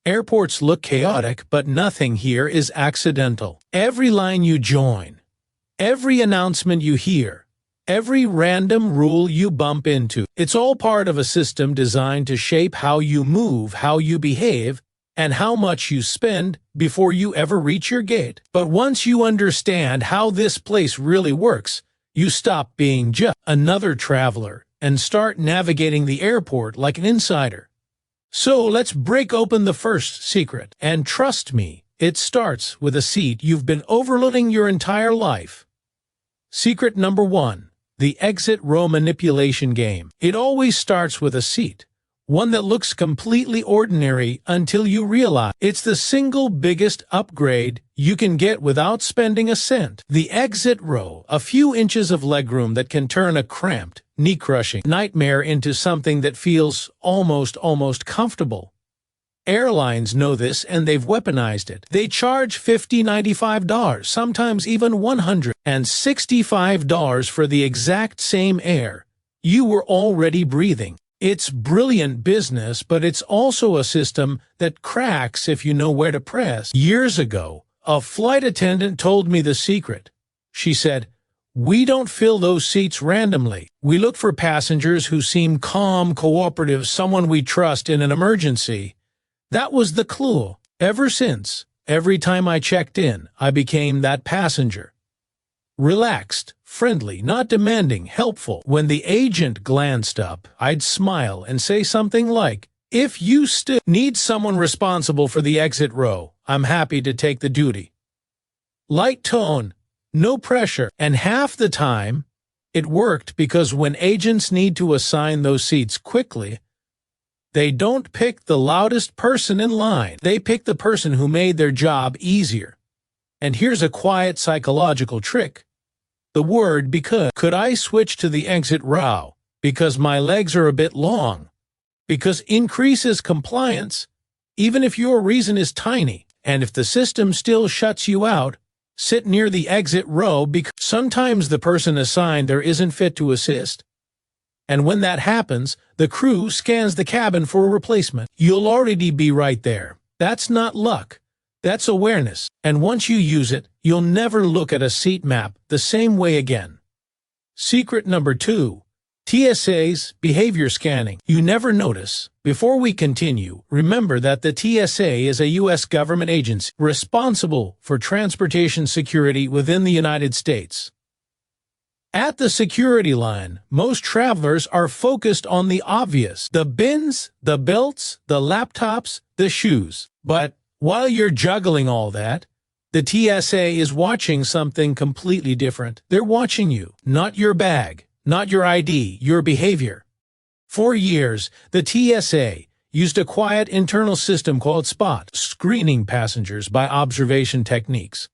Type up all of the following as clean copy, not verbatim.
Airports look chaotic, but nothing here is accidental. Every line you join, every announcement you hear, every random rule you bump into, it's all part of a system designed to shape how you move, how you behave, and how much you spend before you ever reach your gate. But once you understand how this place really works, you stop being just another traveler and start navigating the airport like an insider. So let's break open the first secret. And trust me, it starts with a seat you've been overlooking your entire life. Secret number 1. The exit row manipulation game. It always starts with a seat. One that looks completely ordinary until you realize it's the single biggest upgrade you can get without spending a cent. The exit row, a few inches of legroom that can turn a cramped, knee-crushing nightmare into something that feels almost comfortable. Airlines know this and they've weaponized it. They charge $50, $95, sometimes even $165 for the exact same air you were already breathing. It's brilliant business, but it's also a system that cracks if you know where to press. Years ago, a flight attendant told me the secret. She said, "We don't fill those seats randomly. We look for passengers who seem calm, cooperative, someone we trust in an emergency." That was the clue. Ever since, every time I checked in, I became that passenger. Relaxed, friendly, not demanding, helpful. When the agent glanced up, I'd smile and say something like, "If you still need someone responsible for the exit row, I'm happy to take the duty." Light tone, no pressure, and half the time, it worked because when agents need to assign those seats quickly, they don't pick the loudest person in line. They pick the person who made their job easier. And here's a quiet psychological trick. The word "because." Could I switch to the exit row? Because my legs are a bit long. Because increases compliance, even if your reason is tiny. And if the system still shuts you out, sit near the exit row because sometimes the person assigned there isn't fit to assist. And when that happens, the crew scans the cabin for a replacement. You'll already be right there. That's not luck. That's awareness. And once you use it, you'll never look at a seat map the same way again. Secret number 2. TSA's behavior scanning. You never notice. Before we continue, remember that the TSA is a U.S. government agency responsible for transportation security within the United States. At the security line, most travelers are focused on the obvious: the bins, the belts, the laptops, the shoes. But while you're juggling all that, the TSA is watching something completely different. They're watching you, not your bag, not your ID, your behavior. For years, the TSA used a quiet internal system called SPOT, screening passengers by observation techniques.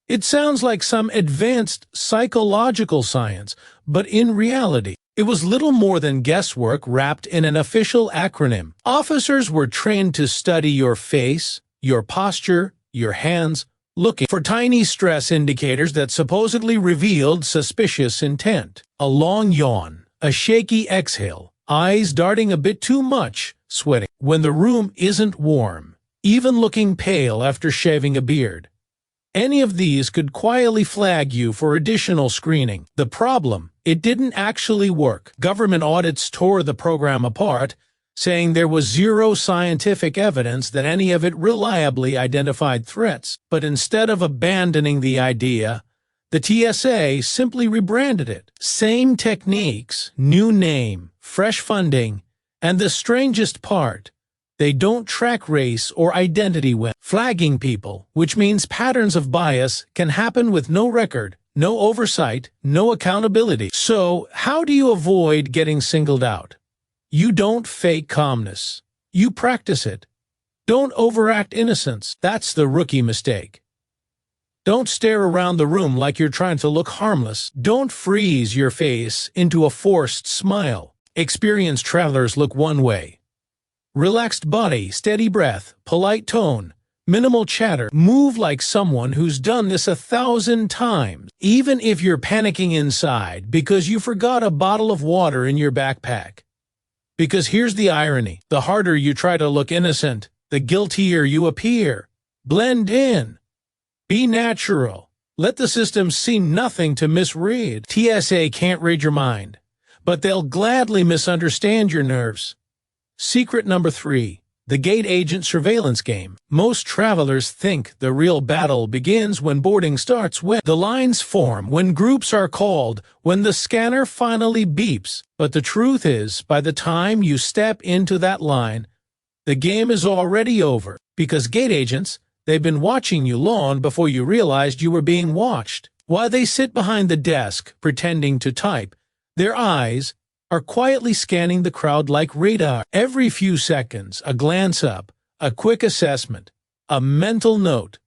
It sounds like some advanced psychological science, but in reality, it was little more than guesswork wrapped in an official acronym. Officers were trained to study your face, your posture, your hands, looking for tiny stress indicators that supposedly revealed suspicious intent. A long yawn, a shaky exhale, eyes darting a bit too much, sweating when the room isn't warm, even looking pale after shaving a beard. Any of these could quietly flag you for additional screening. The problem, it didn't actually work. Government audits tore the program apart, saying there was zero scientific evidence that any of it reliably identified threats. But instead of abandoning the idea, the TSA simply rebranded it. Same techniques, new name, fresh funding, and the strangest part, they don't track race or identity when flagging people, which means patterns of bias can happen with no record, no oversight, no accountability. So, how do you avoid getting singled out? You don't fake calmness. You practice it. Don't overact innocence. That's the rookie mistake. Don't stare around the room like you're trying to look harmless. Don't freeze your face into a forced smile. Experienced travelers look one way. Relaxed body, steady breath, polite tone, minimal chatter. Move like someone who's done this 1,000 times, even if you're panicking inside because you forgot a bottle of water in your backpack. Because here's the irony: the harder you try to look innocent, the guiltier you appear. Blend in. Be natural. Let the system see nothing to misread. TSA can't read your mind, but they'll gladly misunderstand your nerves. Secret number 3. The gate agent surveillance game. Most travelers think the real battle begins when boarding starts, when the lines form, when groups are called, when the scanner finally beeps. But the truth is, by the time you step into that line, the game is already over, because gate agents, they've been watching you long before you realized you were being watched. While they sit behind the desk, pretending to type, their eyes are quietly scanning the crowd like radar. Every few seconds, a glance up, a quick assessment, a mental note.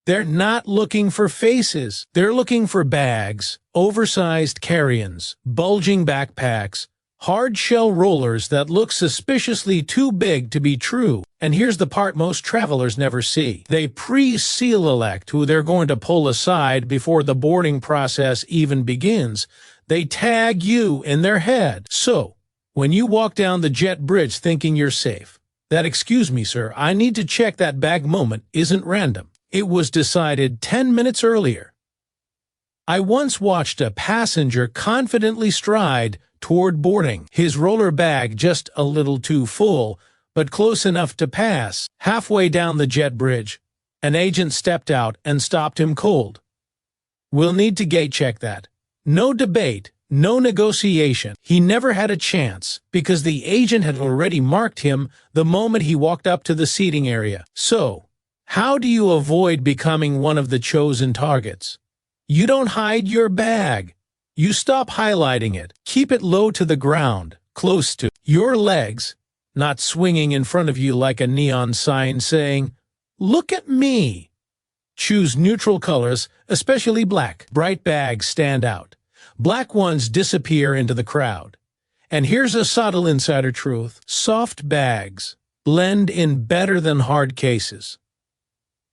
They're not looking for faces. They're looking for bags, oversized carry-ins, bulging backpacks, hard-shell rollers that look suspiciously too big to be true. And here's the part most travelers never see. They pre-select who they're going to pull aside before the boarding process even begins. They tag you in their head. So, when you walk down the jet bridge thinking you're safe, that "excuse me, sir, I need to check that bag" moment isn't random. It was decided 10 minutes earlier. I once watched a passenger confidently stride toward boarding, his roller bag just a little too full, but close enough to pass. Halfway down the jet bridge, an agent stepped out and stopped him cold. "We'll need to gate check that." No debate, no negotiation. He never had a chance, because the agent had already marked him the moment he walked up to the seating area. So, how do you avoid becoming one of the chosen targets? You don't hide your bag. You stop highlighting it. Keep it low to the ground, close to your legs, not swinging in front of you like a neon sign saying, "Look at me." Choose neutral colors, especially black. Bright bags stand out. Black ones disappear into the crowd. And here's a subtle insider truth. Soft bags blend in better than hard cases.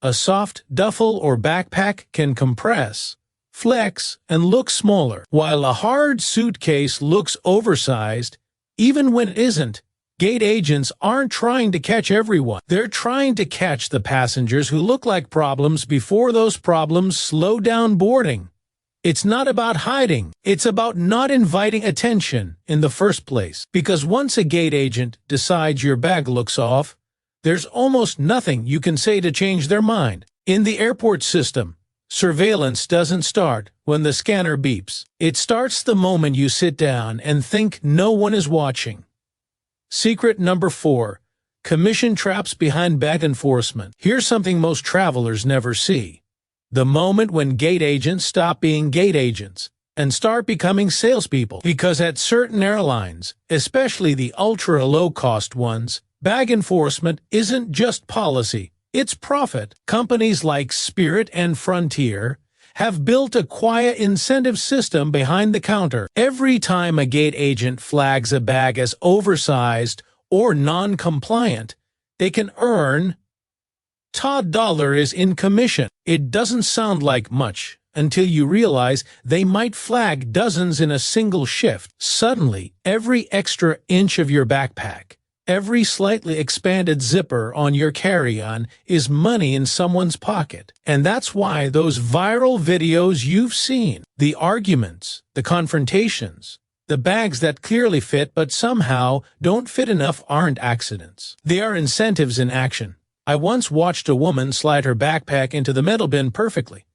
A soft duffel or backpack can compress, flex, and look smaller, while a hard suitcase looks oversized, even when it isn't. Gate agents aren't trying to catch everyone. They're trying to catch the passengers who look like problems before those problems slow down boarding. It's not about hiding. It's about not inviting attention in the first place. Because once a gate agent decides your bag looks off, there's almost nothing you can say to change their mind. In the airport system, surveillance doesn't start when the scanner beeps. It starts the moment you sit down and think no one is watching. Secret number 4. Commission traps behind bag enforcement. Here's something most travelers never see. The moment when gate agents stop being gate agents and start becoming salespeople. Because at certain airlines, especially the ultra-low-cost ones, bag enforcement isn't just policy, it's profit. Companies like Spirit and Frontier have built a quiet incentive system behind the counter. Every time a gate agent flags a bag as oversized or non-compliant, they can earn $10 in commission. It doesn't sound like much until you realize they might flag dozens in a single shift. Suddenly, every extra inch of your backpack, every slightly expanded zipper on your carry-on is money in someone's pocket. And that's why those viral videos you've seen, the arguments, the confrontations, the bags that clearly fit but somehow don't fit enough aren't accidents. They are incentives in action. I once watched a woman slide her backpack into the metal bin perfectly.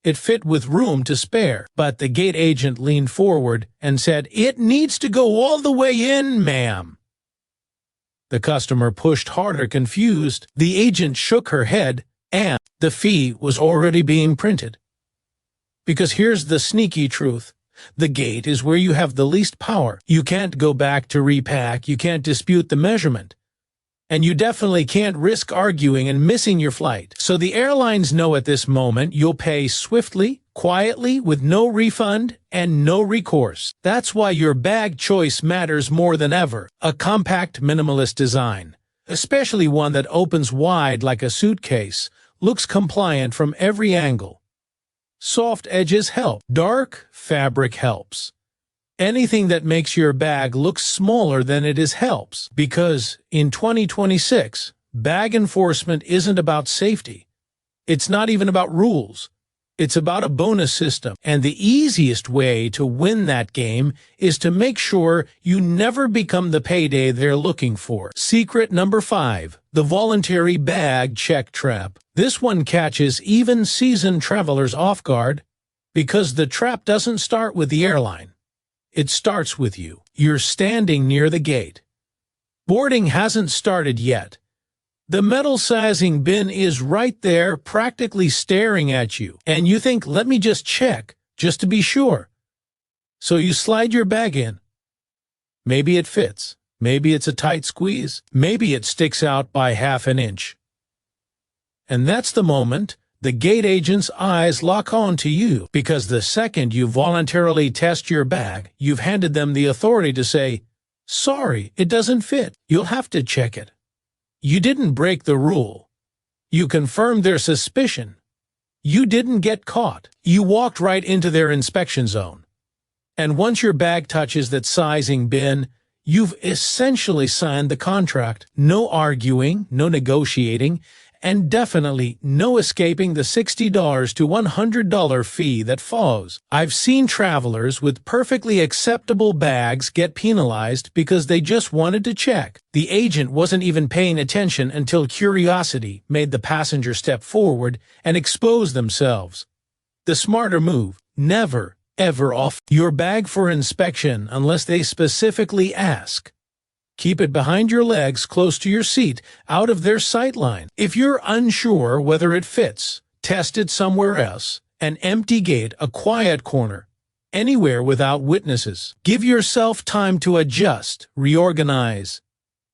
It fit with room to spare, but the gate agent leaned forward and said, "It needs to go all the way in, ma'am." The customer pushed harder, confused. The agent shook her head, and the fee was already being printed. Because here's the sneaky truth. The gate is where you have the least power. You can't go back to repack, you can't dispute the measurement. And you definitely can't risk arguing and missing your flight. So the airlines know at this moment you'll pay swiftly, quietly, with no refund and no recourse. That's why your bag choice matters more than ever. A compact, minimalist design, especially one that opens wide like a suitcase, looks compliant from every angle. Soft edges help. Dark fabric helps. Anything that makes your bag look smaller than it is helps. Because in 2026, bag enforcement isn't about safety. It's not even about rules. It's about a bonus system, and the easiest way to win that game is to make sure you never become the payday they're looking for. Secret number 5, the voluntary bag check trap. This one catches even seasoned travelers off guard because the trap doesn't start with the airline. It starts with you. You're standing near the gate. Boarding hasn't started yet. The metal sizing bin is right there, practically staring at you, and you think, let me just check, just to be sure. So you slide your bag in. Maybe it fits. Maybe it's a tight squeeze. Maybe it sticks out by half an inch. And that's the moment the gate agent's eyes lock on to you, because the second you voluntarily test your bag, you've handed them the authority to say, sorry, it doesn't fit. You'll have to check it. You didn't break the rule. You confirmed their suspicion. You didn't get caught. You walked right into their inspection zone. And once your bag touches that sizing bin, you've essentially signed the contract. No arguing, no negotiating, and definitely no escaping the $60 to $100 fee that follows. I've seen travelers with perfectly acceptable bags get penalized because they just wanted to check. The agent wasn't even paying attention until curiosity made the passenger step forward and expose themselves. The smarter move: never, ever offer your bag for inspection unless they specifically ask. Keep it behind your legs, close to your seat, out of their sight line. If you're unsure whether it fits, test it somewhere else. An empty gate, a quiet corner, anywhere without witnesses. Give yourself time to adjust, reorganize,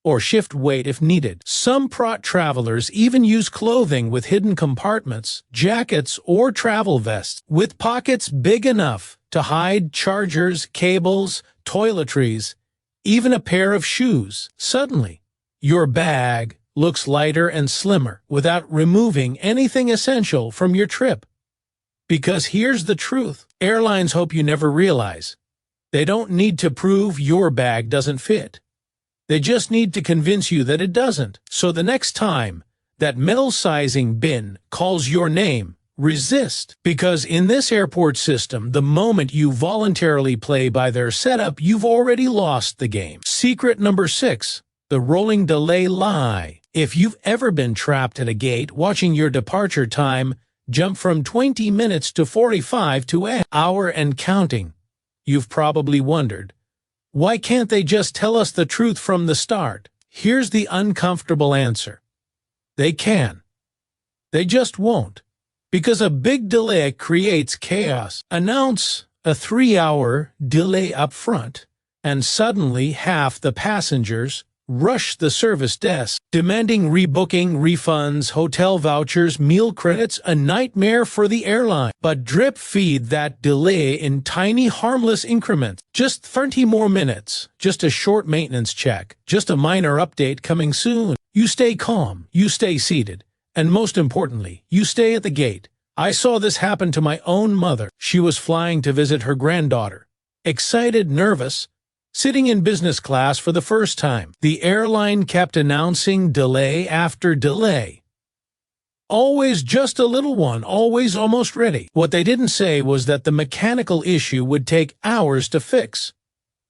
or shift weight if needed. Some travelers even use clothing with hidden compartments, jackets, or travel vests, with pockets big enough to hide chargers, cables, toiletries, even a pair of shoes. Suddenly, your bag looks lighter and slimmer without removing anything essential from your trip. Because here's the truth: airlines hope you never realize. They don't need to prove your bag doesn't fit. They just need to convince you that it doesn't. So the next time that metal sizing bin calls your name, resist, because in this airport system, the moment you voluntarily play by their setup, you've already lost the game. Secret number 6, the rolling delay lie. If you've ever been trapped at a gate watching your departure time jump from 20 minutes to 45 to an hour and counting, you've probably wondered, why can't they just tell us the truth from the start? Here's the uncomfortable answer: they can. They just won't. Because a big delay creates chaos. Announce a 3-hour delay up front, and suddenly half the passengers rush the service desk, demanding rebooking, refunds, hotel vouchers, meal credits, a nightmare for the airline. But drip feed that delay in tiny, harmless increments. Just 30 more minutes, just a short maintenance check, just a minor update coming soon. You stay calm, you stay seated. And most importantly, you stay at the gate. I saw this happen to my own mother. She was flying to visit her granddaughter. Excited, nervous, sitting in business class for the first time. The airline kept announcing delay after delay. Always just a little one, always almost ready. What they didn't say was that the mechanical issue would take hours to fix.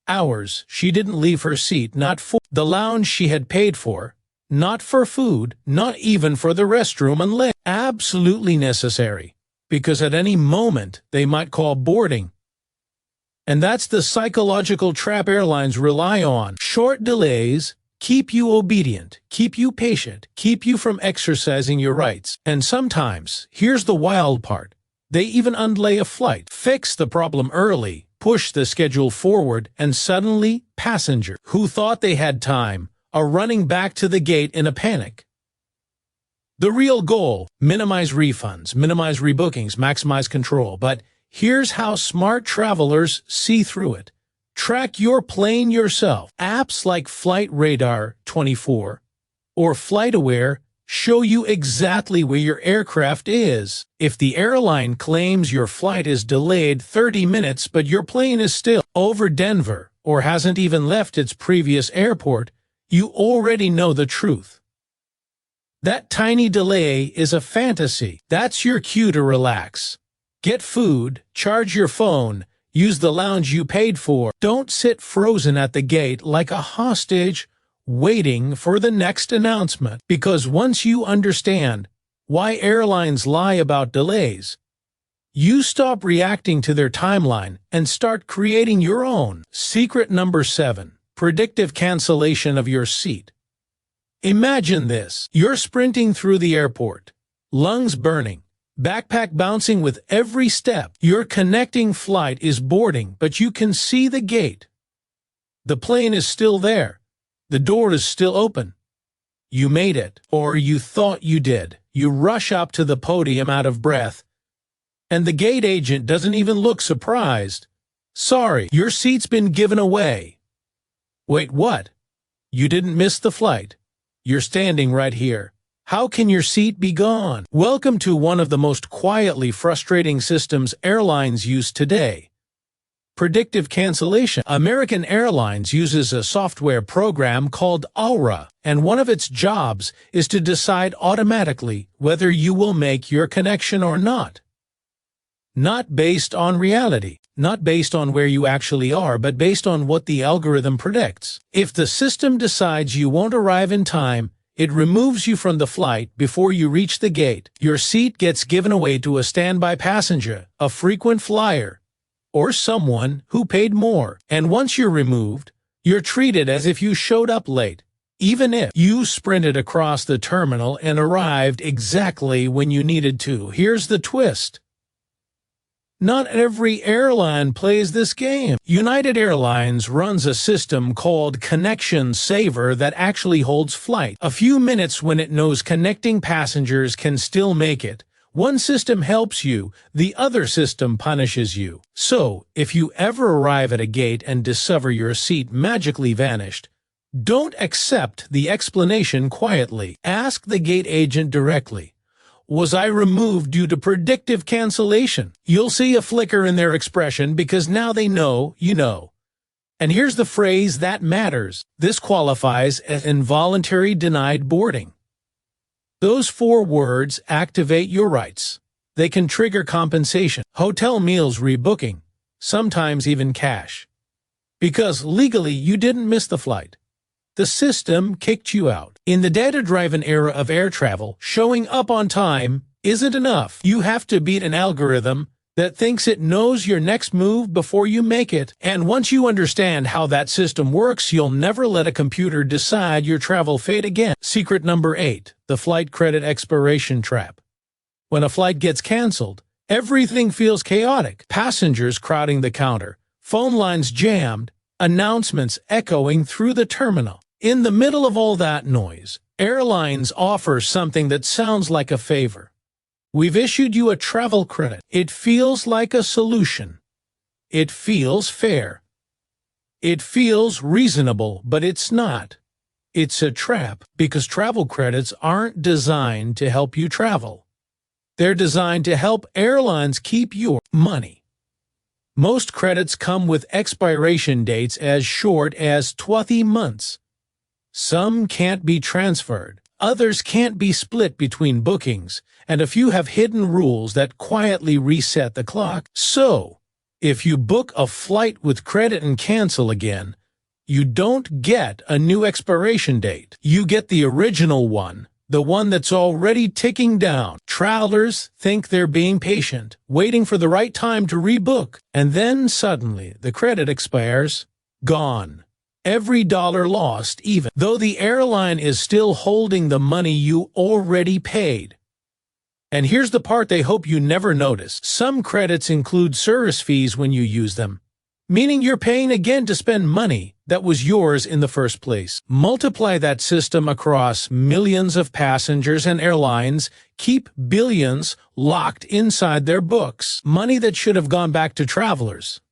Hours she didn't leave her seat, not for the lounge she had paid for, not for food, not even for the restroom, unless absolutely necessary, because at any moment they might call boarding. And that's the psychological trap airlines rely on. Short delays keep you obedient, keep you patient, keep you from exercising your rights. And sometimes, here's the wild part, they even undelay a flight, fix the problem early, push the schedule forward, and suddenly passengers who thought they had time are running back to the gate in a panic. The real goal: minimize refunds, minimize rebookings, maximize control. But here's how smart travelers see through it. Track your plane yourself. Apps like Flight Radar 24 or FlightAware show you exactly where your aircraft is. If the airline claims your flight is delayed 30 minutes but your plane is still over Denver or hasn't even left its previous airport, you already know the truth. That tiny delay is a fantasy. That's your cue to relax. Get food, charge your phone, use the lounge you paid for. Don't sit frozen at the gate like a hostage waiting for the next announcement. Because once you understand why airlines lie about delays, you stop reacting to their timeline and start creating your own. Secret number 7. Predictive cancellation of your seat. Imagine this. You're sprinting through the airport, lungs burning, backpack bouncing with every step. Your connecting flight is boarding, but you can see the gate. The plane is still there. The door is still open. You made it, or you thought you did. You rush up to the podium out of breath, and the gate agent doesn't even look surprised. Sorry, your seat's been given away. Wait, what? You didn't miss the flight. You're standing right here. How can your seat be gone? Welcome to one of the most quietly frustrating systems airlines use today. Predictive cancellation. American Airlines uses a software program called Aura, and one of its jobs is to decide automatically whether you will make your connection or not. Not based on reality, not based on where you actually are, but based on what the algorithm predicts. If the system decides you won't arrive in time, it removes you from the flight before you reach the gate. Your seat gets given away to a standby passenger, a frequent flyer, or someone who paid more. And once you're removed, you're treated as if you showed up late, even if you sprinted across the terminal and arrived exactly when you needed to. Here's the twist. Not every airline plays this game. United Airlines runs a system called Connection Saver that actually holds flight a few minutes when it knows connecting passengers can still make it. One system helps you, the other system punishes you. So, if you ever arrive at a gate and discover your seat magically vanished, don't accept the explanation quietly. Ask the gate agent directly. Was I removed due to predictive cancellation? You'll see a flicker in their expression because now they know you know. And here's the phrase that matters. This qualifies as involuntary denied boarding. Those 4 words activate your rights. They can trigger compensation, hotel meals rebooking, sometimes even cash. Because legally you didn't miss the flight. The system kicked you out. In the data-driven era of air travel, showing up on time isn't enough. You have to beat an algorithm that thinks it knows your next move before you make it. And once you understand how that system works, you'll never let a computer decide your travel fate again. Secret number 8. The flight credit expiration trap. When a flight gets canceled, everything feels chaotic. Passengers crowding the counter, phone lines jammed, announcements echoing through the terminal. In the middle of all that noise, airlines offer something that sounds like a favor. We've issued you a travel credit. It feels like a solution. It feels fair. It feels reasonable, but it's not. It's a trap, because travel credits aren't designed to help you travel. They're designed to help airlines keep your money. Most credits come with expiration dates as short as 20 months. Some can't be transferred, others can't be split between bookings, and a few have hidden rules that quietly reset the clock. So, if you book a flight with credit and cancel again, you don't get a new expiration date. You get the original one, the one that's already ticking down. Travelers think they're being patient, waiting for the right time to rebook, and then suddenly the credit expires. Gone. Every dollar lost, even though the airline is still holding the money you already paid. And here's the part they hope you never notice. Some credits include service fees when you use them, meaning you're paying again to spend money that was yours in the first place. Multiply that system across millions of passengers, and airlines keep billions locked inside their books, money that should have gone back to travelers.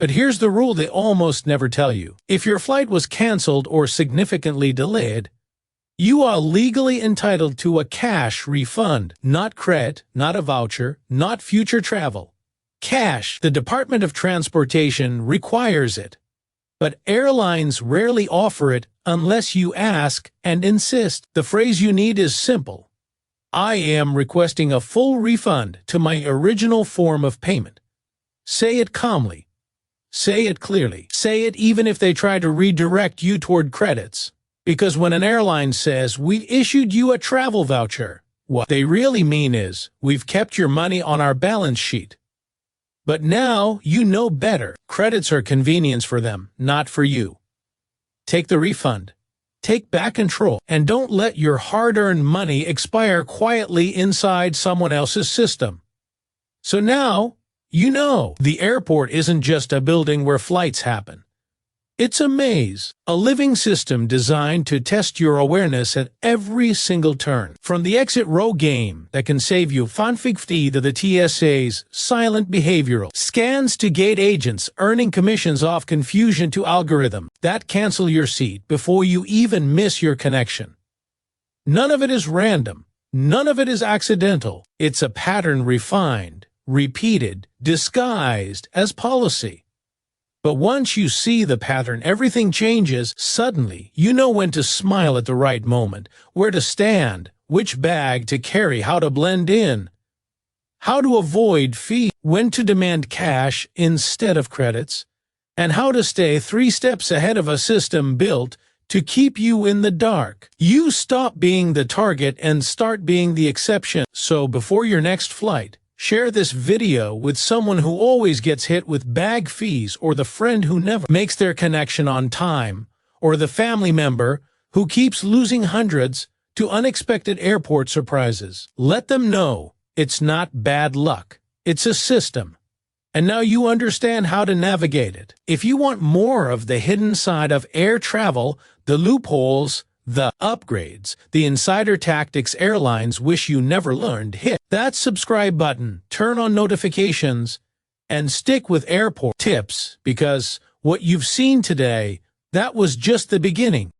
But here's the rule they almost never tell you. If your flight was canceled or significantly delayed, you are legally entitled to a cash refund, not credit, not a voucher, not future travel. Cash. The Department of Transportation requires it. But airlines rarely offer it unless you ask and insist. The phrase you need is simple. I am requesting a full refund to my original form of payment. Say it calmly. Say it clearly. Say it even if they try to redirect you toward credits. Because when an airline says, we issued you a travel voucher, what they really mean is, we've kept your money on our balance sheet. But now you know better. Credits are convenience for them, not for you. Take the refund. Take back control. And don't let your hard-earned money expire quietly inside someone else's system. So now, you know, the airport isn't just a building where flights happen. It's a maze, a living system designed to test your awareness at every single turn. From the exit row game that can save you 50 to the TSA's silent behavioral scans to gate agents earning commissions off confusion to algorithm that cancel your seat before you even miss your connection. None of it is random. None of it is accidental. It's a pattern refined, repeated, disguised as policy. But once you see the pattern, everything changes. Suddenly, you know when to smile at the right moment, where to stand, which bag to carry, how to blend in, how to avoid fees, when to demand cash instead of credits, and how to stay 3 steps ahead of a system built to keep you in the dark. You stop being the target and start being the exception. So before your next flight, share this video with someone who always gets hit with bag fees, or the friend who never makes their connection on time, or the family member who keeps losing hundreds to unexpected airport surprises. Let them know it's not bad luck. It's a system. And now you understand how to navigate it. If you want more of the hidden side of air travel, the loopholes, the upgrades, the insider tactics airlines wish you never learned, hit that subscribe button, turn on notifications, and stick with airport tips, because what you've seen today, that was just the beginning.